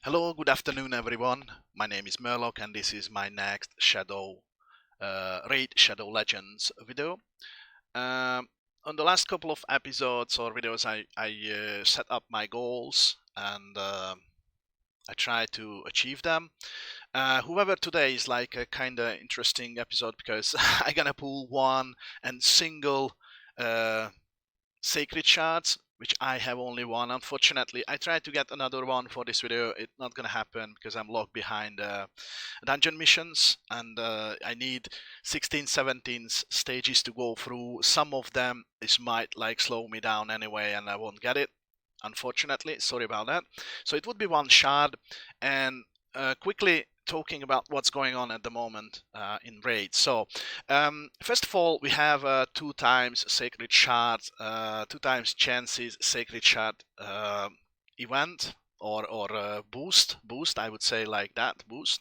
Hello, good afternoon, everyone. My name is Murloc, and this is my next Raid Shadow Legends video. On the last couple of episodes or videos, I set up my goals and I try to achieve them. However, today is like a kind of interesting episode because I'm gonna pull one and single Sacred Shards, which I have only one. Unfortunately, I tried to get another one for this video. It's not gonna happen because I'm locked behind dungeon missions and I need 16, 17 stages to go through. Some of them this might like slow me down anyway and I won't get it. Unfortunately, sorry about that. So it would be one shard, and quickly talking about what's going on at the moment in raid. So first of all, we have 2 times Sacred Shard, 2 times chances Sacred Shard event or boost. I would say like that, boost.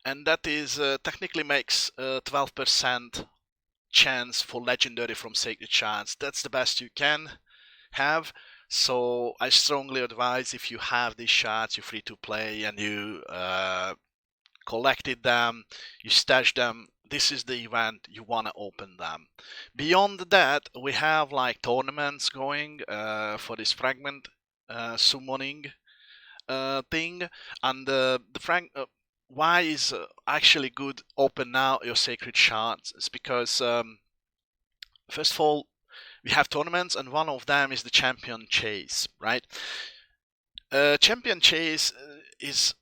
And that is technically makes 12% chance for legendary from Sacred Shards. That's the best you can have. So I strongly advise, if you have these shards, you're free to play and you collected them, you stashed them, this is the event you want to open them. Beyond that, we have like tournaments going for this fragment summoning thing, and why is actually good open now your Sacred Shards is because first of all, we have tournaments, and one of them is the Champion Chase, right? Champion Chase is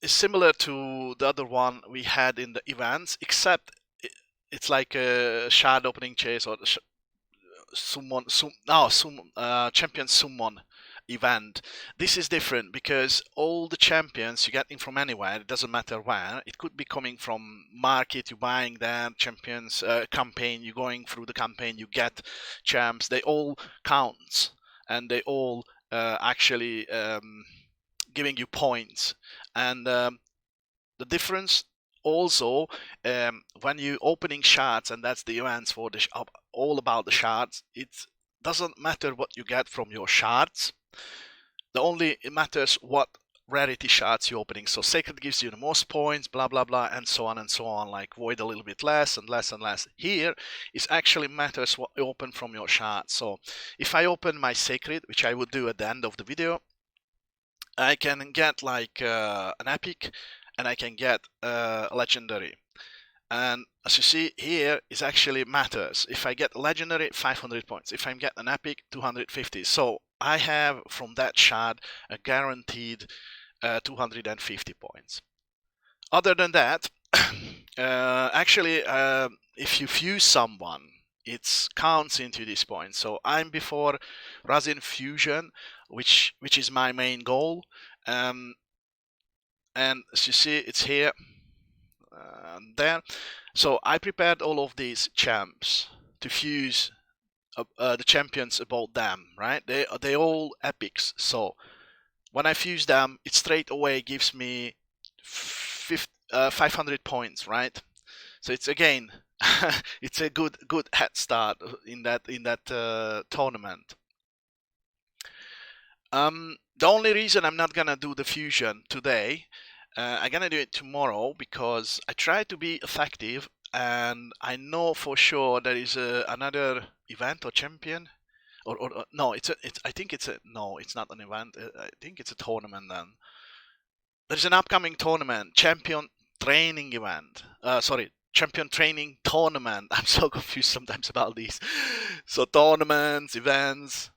similar to the other one we had in the events, except it's like a shard opening chase or champion summon event. This is different because all the champions you getting from anywhere, it doesn't matter where. It could be coming from market, you're buying their champions campaign, you're going through the campaign, you get champs, they all count and they all actually giving you points. And the difference also, when you opening shards, and that's the events for the all about the shards, it doesn't matter what you get from your shards. It matters what rarity shards you're opening. So Sacred gives you the most points, blah blah blah, and so on and so on. Like Void a little bit less and less and less. Here it actually matters what you open from your shards. So if I open my Sacred, which I would do at the end of the video, I can get like an epic, and I can get a legendary. And as you see here, it actually matters. If I get a legendary, 500 points. If I get an epic, 250. So I have from that shard a guaranteed 250 points. Other than that, actually, if you fuse someone, it counts into this point. So I'm before Razin Fusion, which is my main goal. And as you see, it's here and there. So I prepared all of these champs to fuse the champions about them, right? They all epics. So when I fuse them, it straight away gives me 500 points, right? So it's again, it's a good head start in that tournament. The only reason I'm not gonna do the fusion today, I'm gonna do it tomorrow because I try to be effective, and I know for sure there is another event or champion, or no, I think it's a no, it's not an event. I think it's a tournament then. There's an upcoming tournament, champion training event. Sorry, champion training tournament. I'm so confused sometimes about these. So tournaments, events.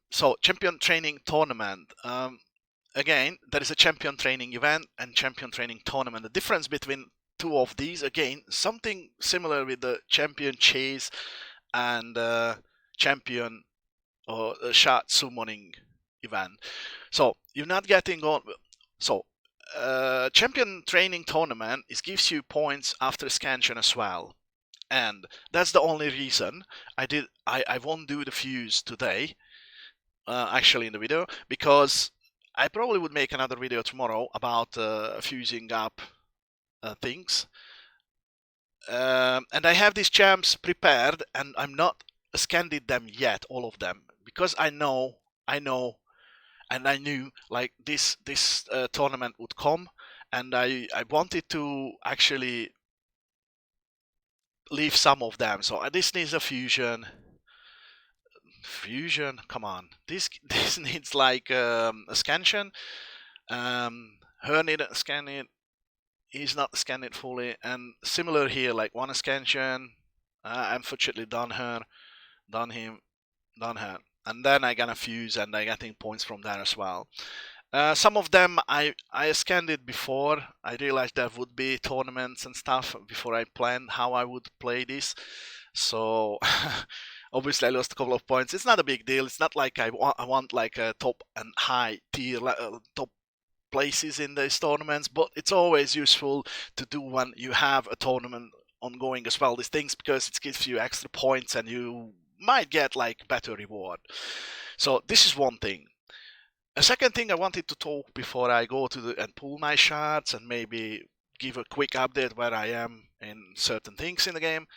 So champion training tournament. Again, there is a champion training event and champion training tournament. The difference between two of these, again, something similar with the champion chase and champion or shard summoning event. So you're not getting on. So champion training tournament, it gives you points after scansion as well, and that's the only reason I won't do the fuse today, actually in the video, because I probably would make another video tomorrow about fusing up things, and I have these champs prepared, and I'm not scanned them yet, all of them, because I know and I knew like this tournament would come, and I wanted to actually leave some of them. So this needs a fusion. Fusion, come on. This this needs like a scansion. Her need to scan it. He's not scanned it fully, and similar here. Like one scansion. Unfortunately, done him, done her, and then I gonna fuse, and I getting points from there as well. Some of them I scanned it before. I realized there would be tournaments and stuff before I planned how I would play this. So obviously I lost a couple of points. It's not a big deal. It's not like I want like a top and high tier top places in these tournaments, but it's always useful to do when you have a tournament ongoing as well. These things, because it gives you extra points and you might get like better reward. So this is one thing. A second thing I wanted to talk before I go to and pull my shards and maybe give a quick update where I am in certain things in the game.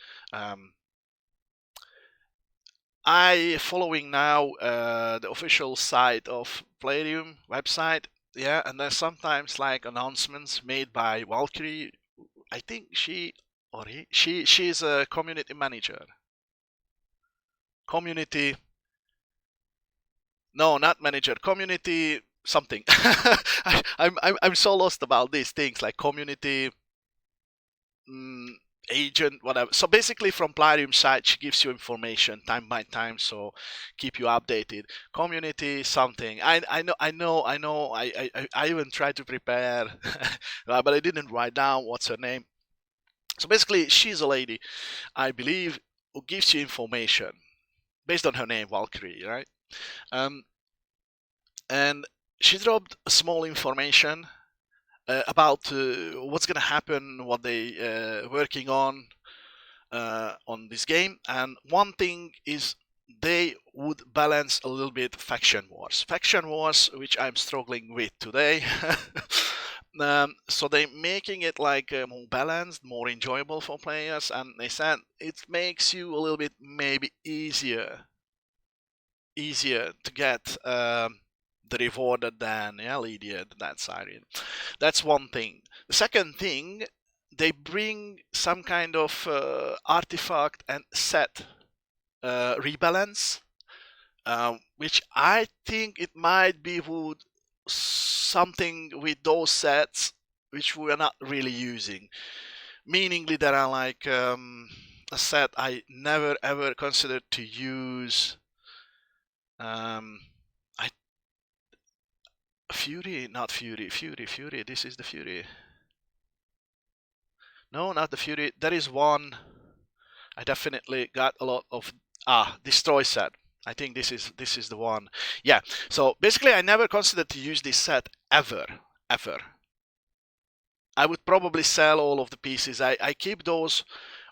I following now the official site of Palladium website, yeah, and there's sometimes like announcements made by Valkyrie. I think she or he, she's a community manager. Community, no, not manager. Community something. I'm so lost about these things like community. Agent, whatever. So basically, from Palladium site, she gives you information time by time, so keep you updated. Community something. I know. I even tried to prepare, but I didn't write down what's her name. So basically, she's a lady, I believe, who gives you information based on her name, Valkyrie, right? And she dropped small information about what's gonna happen, what they working on this game. And one thing is they would balance a little bit faction wars, which I'm struggling with today. So they're making it like more balanced, more enjoyable for players, and they said it makes you a little bit maybe easier to get the rewarded than Lydia that Siren. That's one thing. The second thing, they bring some kind of artifact and set rebalance, which I think it might be something with those sets which we are not really using. Meaningly, there are like a set I never ever considered to use. Fury, not Fury. This is the Fury. No, not the Fury. There is one. I definitely got a lot of Destroy set. I think this is the one. Yeah. So basically, I never considered to use this set ever. I would probably sell all of the pieces. I keep those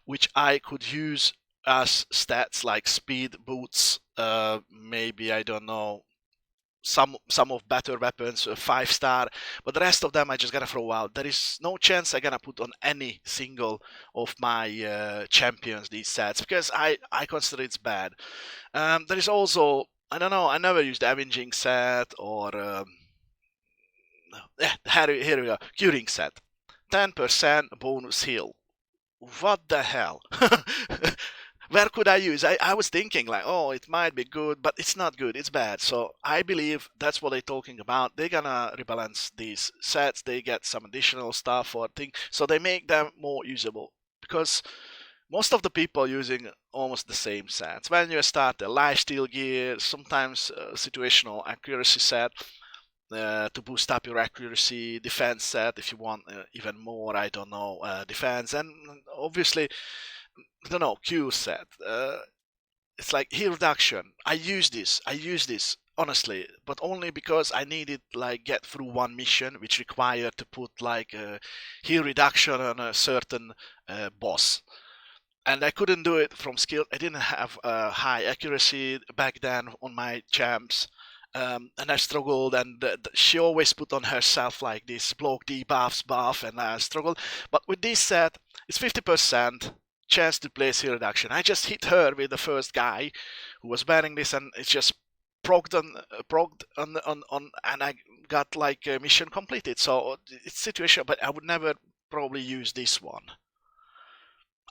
which I could use as stats like speed, boots, maybe I don't know, some of better weapons, 5-star, but the rest of them I just gotta throw out. There is no chance I gonna put on any single of my champions these sets, because I consider it's bad. There is also, I don't know, I never used the Avenging set or here we go, Curing set. 10% bonus heal. What the hell? Where could I use? I was thinking like, oh, it might be good, but it's not good. It's bad. So I believe that's what they're talking about. They're gonna rebalance these sets. They get some additional stuff or thing, so they make them more usable. Because most of the people using almost the same sets. When you start a lifesteal gear, sometimes situational accuracy set. To boost up your accuracy, defense set if you want even more, I don't know, defense, and obviously I don't know, Q set. It's like heal reduction. I use this honestly, but only because I needed like get through one mission which required to put like a heal reduction on a certain boss. And I couldn't do it from skill. I didn't have high accuracy back then on my champs. And I struggled, and she always put on herself like this block debuffs buff, and I struggled. But with this set, it's 50% chance to place heal reduction. I just hit her with the first guy who was banning this, and it's just progged on, and I got like a mission completed. So it's situation, but I would never probably use this one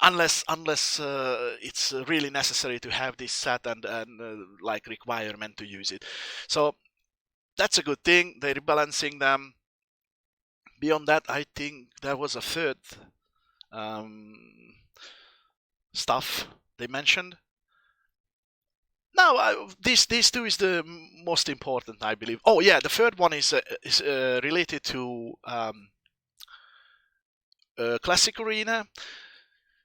unless it's really necessary to have this set and like requirement to use it. So that's a good thing. They're rebalancing them. Beyond that, I think there was a third um, stuff they mentioned. No, these two is the most important, I believe. Oh yeah, the third one is related to Classic Arena.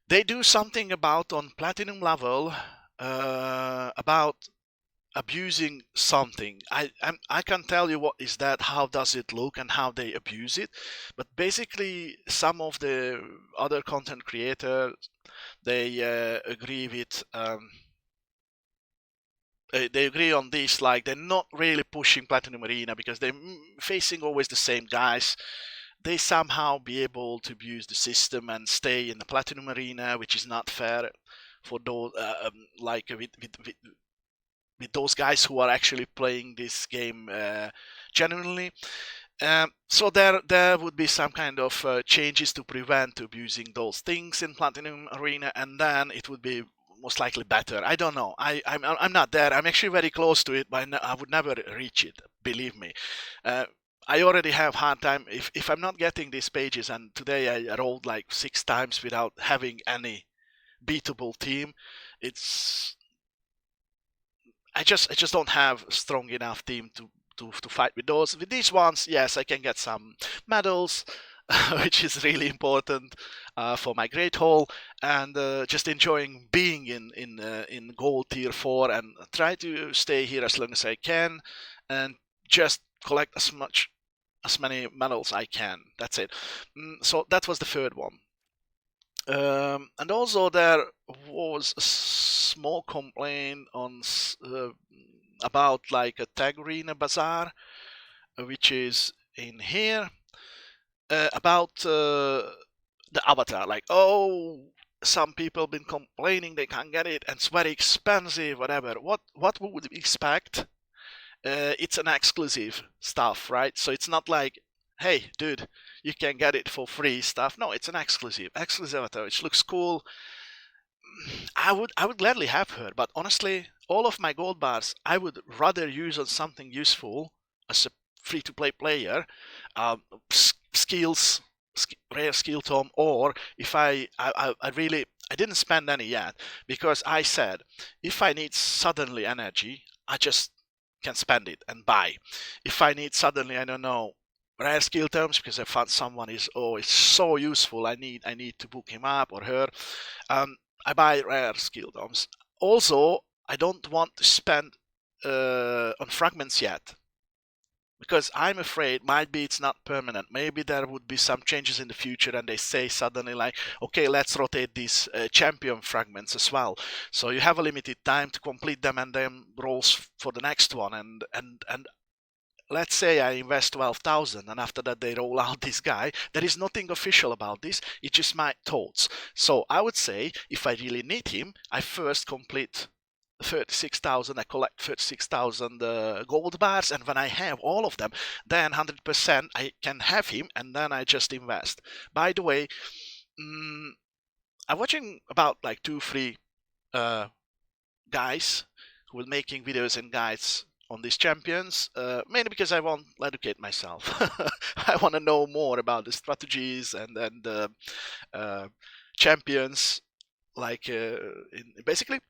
They do something about on Platinum level about abusing something. I can't tell you what is that, how does it look, and how they abuse it. But basically, some of the other content creators they agree with. They agree on this, like they're not really pushing Platinum Arena because they're facing always the same guys. They somehow be able to abuse the system and stay in the Platinum Arena, which is not fair for those like with those guys who are actually playing this game genuinely. So there would be some kind of changes to prevent abusing those things in Platinum Arena, and then it would be most likely better. I don't know. I'm not there. I'm actually very close to it, but I would never reach it. Believe me. I already have hard time if I'm not getting these pages, and today I rolled like 6 times without having any beatable team. It's I just don't have a strong enough team to fight with those. With these ones, yes, I can get some medals, which is really important for my great haul, and just enjoying being in gold tier 4 and try to stay here as long as I can, and just collect as many medals I can. That's it. So that was the third one. And also there was a small complaint on about like a tag arena bazaar, which is in here, about the avatar. Like, oh, some people been complaining they can't get it and it's very expensive, whatever. What we would expect? It's an exclusive stuff, right? So it's not like, hey, dude, you can get it for free stuff. No, it's an exclusive avatar, which looks cool. I would gladly have her, but honestly, all of my gold bars I would rather use on something useful as a free-to-play player, skills, rare skill tome, or if I really I didn't spend any yet because I said if I need suddenly energy, I just can spend it and buy. If I need suddenly, I don't know, rare skill terms because I found someone is it's so useful. I need to book him up or her. I buy rare skill terms. Also, I don't want to spend on fragments yet because I'm afraid might be it's not permanent. Maybe there would be some changes in the future and they say suddenly like, okay, let's rotate these champion fragments as well. So you have a limited time to complete them and then rolls for the next one. And let's say I invest 12,000 and after that they roll out this guy. There is nothing official about this. It's just my thoughts. So I would say if I really need him, I first complete 36,000. I collect 36,000 gold bars, and when I have all of them, then 100% I can have him, and then I just invest. By the way, I'm watching about like 2-3 guys who are making videos and guides on these champions, mainly because I want to educate myself. I want to know more about the strategies and champions. Like basically,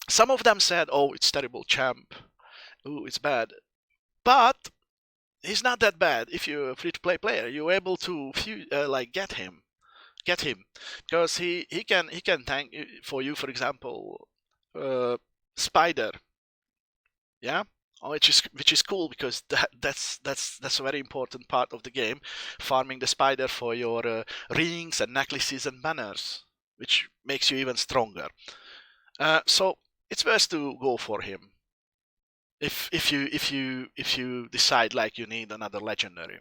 some of them said, "Oh, it's terrible champ. Oh, it's bad," but he's not that bad. If you're a free-to-play player, you're able to like get him because he can tank for you. For example, Spider. Yeah, which is cool because that's a very important part of the game, farming the spider for your rings and necklaces and banners, which makes you even stronger. So it's best to go for him if you decide like you need another legendary.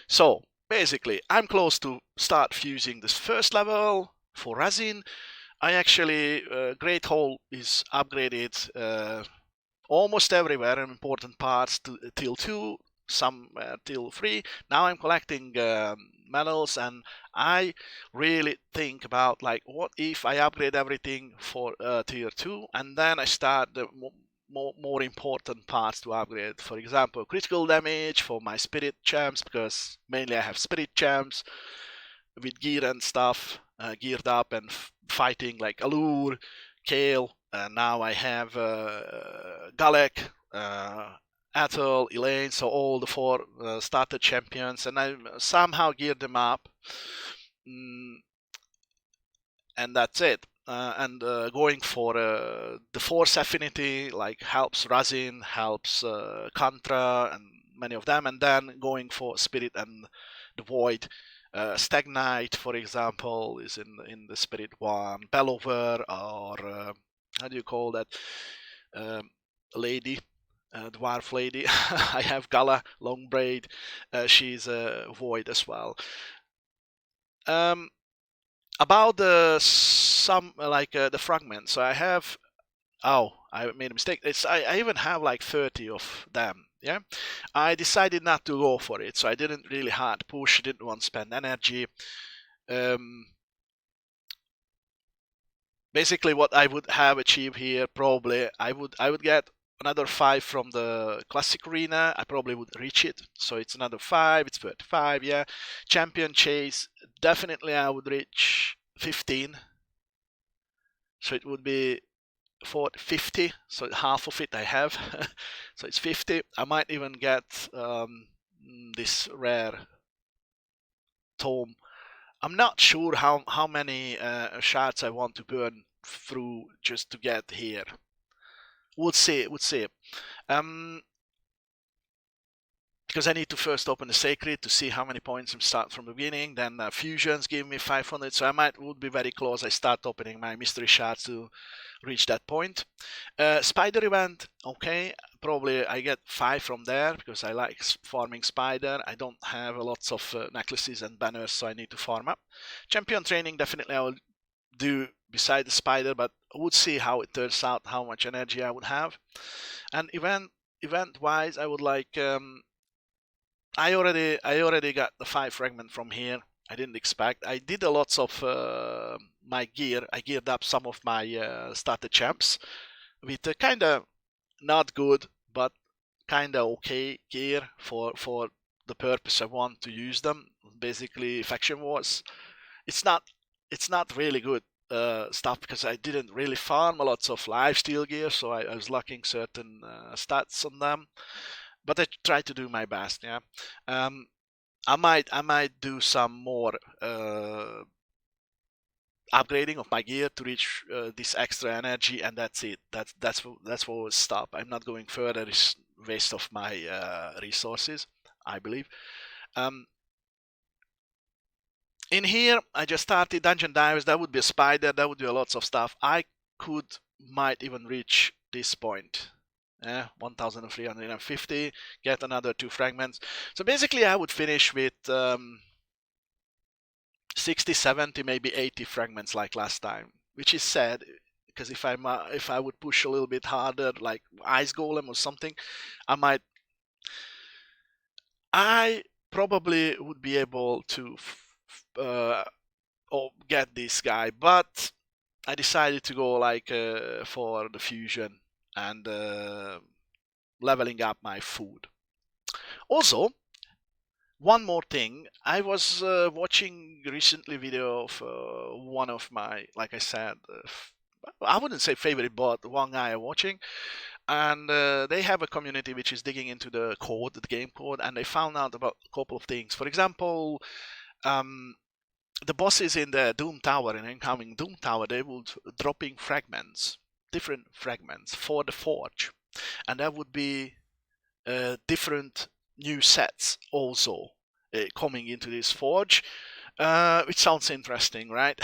So basically, I'm close to start fusing this first level for resin. I actually Great Hall is upgraded almost everywhere in important parts till 2, some till 3. Now I'm collecting medals, and I really think about like, what if I upgrade everything for tier 2, and then I start the more important parts to upgrade. For example, critical damage for my spirit champs, because mainly I have spirit champs with gear and stuff, geared up and fighting like Allure, Kale. Now I have Galek, Atul, Elaine, so all the 4 starter champions, and I somehow geared them up. And that's it. And going for the Force Affinity, like helps Razin, helps Kantra, and many of them, and then going for Spirit and the Void. Stagnite, for example, is in the Spirit one. Bellover, or how do you call that? Lady, dwarf lady. I have Gala Longbraid. She's a Void as well. About the fragments, so I have, I made a mistake. I even have like 30 of them. Yeah, I decided not to go for it, so I didn't really hard push. Didn't want to spend energy. Basically, what I would have achieved here, probably I would get another 5 from the classic arena. I probably would reach it, so it's another 5. It's 35. Yeah, champion chase, definitely I would reach 15, so it would be 50, so half of it I have. So it's 50. I might even get this rare tome. I'm not sure how many shards I want to burn through just to get here. We'll see. Because I need to first open the Sacred to see how many points I start from the beginning. Then fusions give me 500, so would be very close. I start opening my mystery shards to reach that point. Spider event, okay, probably I get 5 from there because I like farming spider. I don't have lots of necklaces and banners, so I need to farm up. Champion training, definitely I will do beside the spider, but I would see how it turns out, how much energy I would have. And event wise, I would like I already got the 5 fragment from here. I didn't expect. I did a lots of my gear. I geared up some of my starter champs with kind of not good but kind of okay gear for the purpose I want to use them. Basically, faction wars. It's not really good stuff because I didn't really farm a lots of lifesteal gear, so I was lacking certain stats on them. But I try to do my best. Yeah, I might do some more upgrading of my gear to reach this extra energy, and that's it. That's what will stop. I'm not going further. It's waste of my resources, I believe. In here, I just started Dungeon Divers. That would be a spider. That would be lots of stuff. I might even reach this point. 1350, get another 2 fragments. So basically I would finish with 60, 70, maybe 80 fragments like last time, which is sad because if I would push a little bit harder, like Ice Golem or something, I probably would be able to get this guy, but I decided to go like for the fusion and leveling up my food. Also, one more thing, I was watching recently video of one of my, like I said, I wouldn't say favorite, but one guy I'm watching, and they have a community which is digging into the code, the game code, and they found out about a couple of things. For example, the bosses in the Doom Tower, in incoming Doom Tower, they would dropping fragments, different fragments for the forge, and that would be different new sets also coming into this forge, which sounds interesting, right?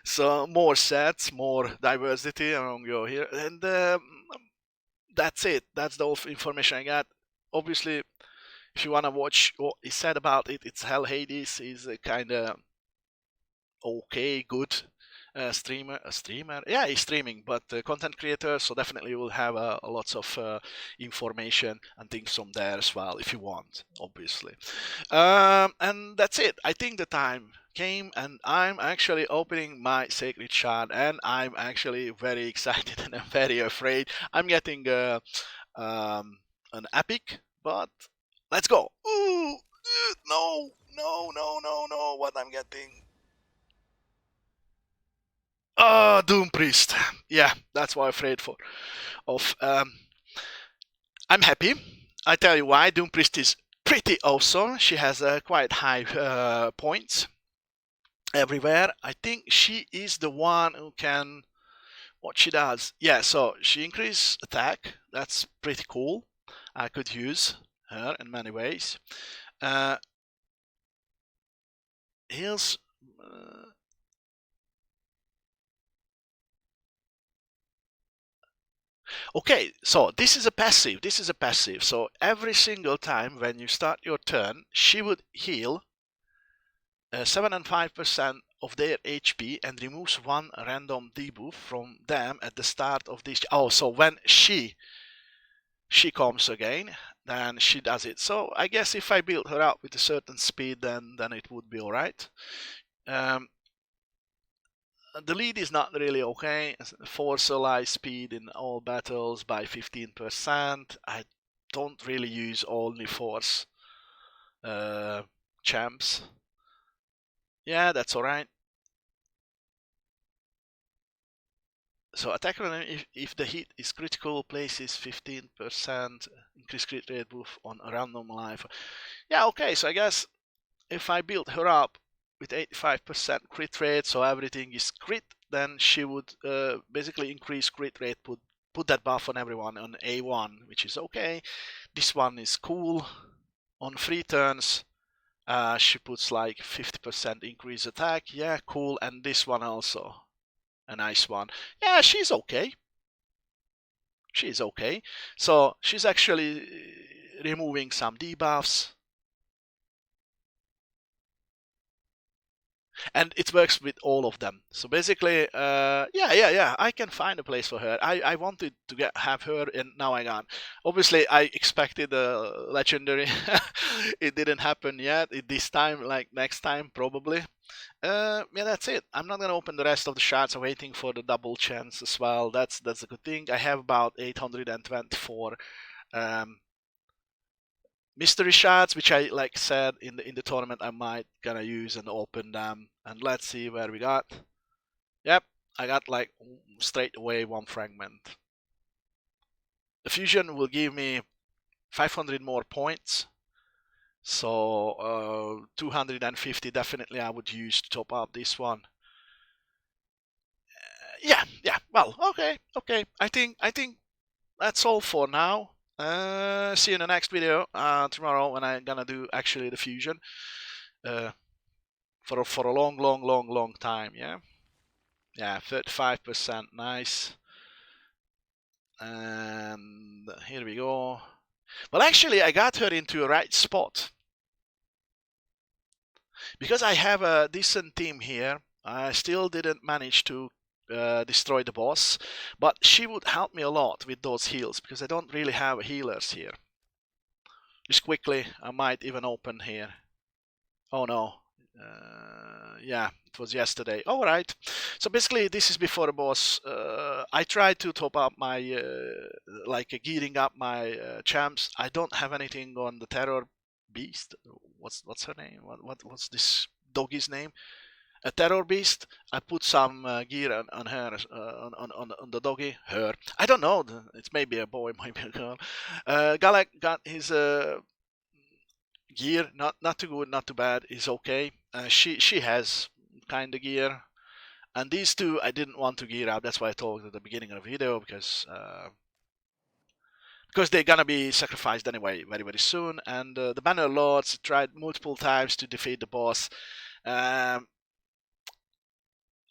So more sets, more diversity among you here, and that's it. That's the information I got. Obviously, if you want to watch what he said about it, it's Hell Hades is kind of okay, good. A streamer. Yeah, he's streaming, but content creator. So definitely you will have lots of information and things from there as well if you want, obviously. And that's it. I think the time came, and I'm actually opening my Sacred Shard, and I'm actually very excited and I'm very afraid. I'm getting an epic, but let's go. Ooh, no, no, no, no, no. What I'm getting? Doom Priest. Yeah, that's what I'm afraid for. Of I'm happy. I tell you why. Doom Priest is pretty awesome. She has quite high points everywhere. I think she is the one who can. What she does? Yeah, so she increases attack. That's pretty cool. I could use her in many ways. Heals. Okay, so this is a passive. This is a passive. So every single time when you start your turn, she would heal 7 and 5% of their HP and removes one random debuff from them at the start of this. Oh, so when she comes again, then she does it. So I guess if I build her up with a certain speed, then it would be all right. The lead is not really okay. Force ally speed in all battles by 15%. I don't really use only force champs. Yeah, that's alright. So attack if the hit is critical, places 15% increase crit rate buff on a random life. Yeah, okay, so I guess if I build her up with 85% crit rate, so everything is crit, then she would basically increase crit rate, put that buff on everyone on A1, which is okay. This one is cool. On 3 turns, she puts like 50% increase attack. Yeah, cool. And this one also. A nice one. Yeah, she's okay. She's okay. So she's actually removing some debuffs. And it works with all of them. So basically, yeah, I can find a place for her. I wanted to have her, and now I got. Obviously, I expected a legendary. It didn't happen yet. This time, like next time, probably. Yeah, that's it. I'm not gonna open the rest of the shards. I'm waiting for the double chance as well. That's a good thing. I have about 824 mystery shards, which I like said in the tournament I might gonna use and open them. And let's see where we got. Yep, I got like straight away 1 fragment. The fusion will give me 500 more points. So 250 definitely I would use to top up this one. Yeah. Well, okay. I think that's all for now. See you in the next video tomorrow when I'm gonna do actually the fusion for a long time. Yeah, 35%, nice. And here we go. Well, actually, I got her into a right spot because I have a decent team here. I still didn't manage to destroy the boss, but she would help me a lot with those heals because I don't really have healers here. Just quickly, I might even open here. Oh no. Yeah, it was yesterday. All right. So basically, this is before the boss. I tried to top up my, like gearing up my champs. I don't have anything on the Terror Beast. What's her name? What's this doggy's name? A Terror Beast. I put some gear on her, on the doggy. Her. I don't know. It's maybe a boy, maybe a girl. Galak got his gear, not too good, not too bad. Is okay. She has kind of gear, and these two I didn't want to gear up. That's why I told at the beginning of the video because they're gonna be sacrificed anyway very soon. And the Banner Lords tried multiple times to defeat the boss. I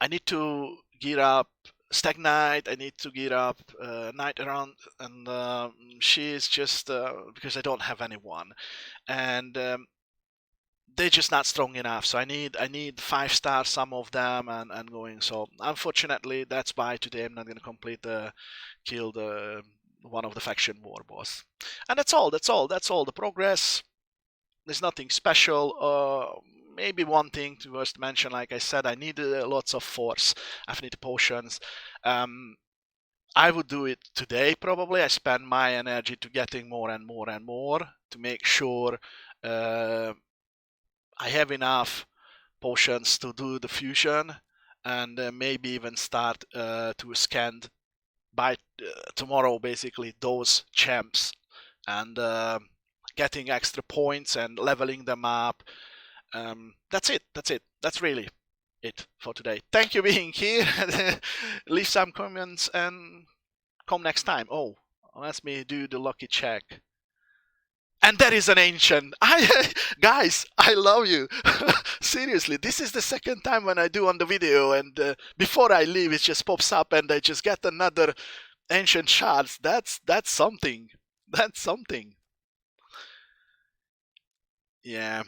need to gear up Stag Knight. I need to gear up Knight Around, and she is just because I don't have anyone. And they're just not strong enough. So I need 5 stars some of them and going. So unfortunately, that's why today I'm not gonna complete the kill the one of the faction war boss. And that's all. That's all. The progress. There's nothing special. Maybe one thing to first mention, like I said, I need lots of force affinity potions. Um, I would do it today probably. I spend my energy to getting more and more and more to make sure I have enough potions to do the fusion and maybe even start to scan by tomorrow basically those champs and getting extra points and leveling them up. That's it. That's really it for today. Thank you for being here. Leave some comments and come next time. Oh, let me do the lucky check. And that is an ancient. Guys, I love you. Seriously, this is the second time when I do on the video, and before I leave, it just pops up, and I just get another ancient shards. That's something. That's something. Yeah.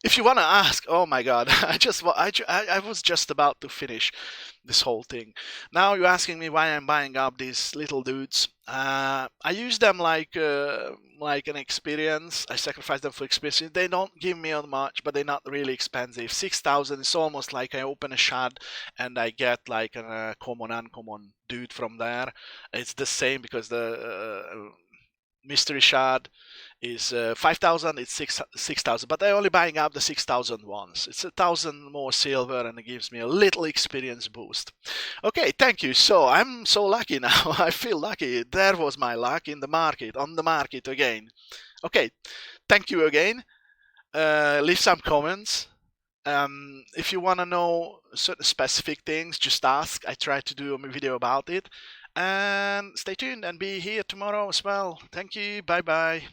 If you want to ask, oh my God, I was just about to finish this whole thing. Now you're asking me why I'm buying up these little dudes. I use them like an experience. I sacrifice them for experience. They don't give me much, but they're not really expensive. 6,000 is almost like I open a shard and I get like a common, uncommon dude from there. It's the same because the mystery shard is 5,000. It's 6,000, but I'm only buying up the 6,000 ones. It's 1,000 more silver, and it gives me a little experience boost. Okay, thank you. So I'm so lucky now. I feel lucky. There was my luck in the market, on the market again. Okay, thank you again. Leave some comments. If you want to know certain specific things, just ask. I try to do a video about it. And stay tuned and be here tomorrow as well. Thank you. Bye bye.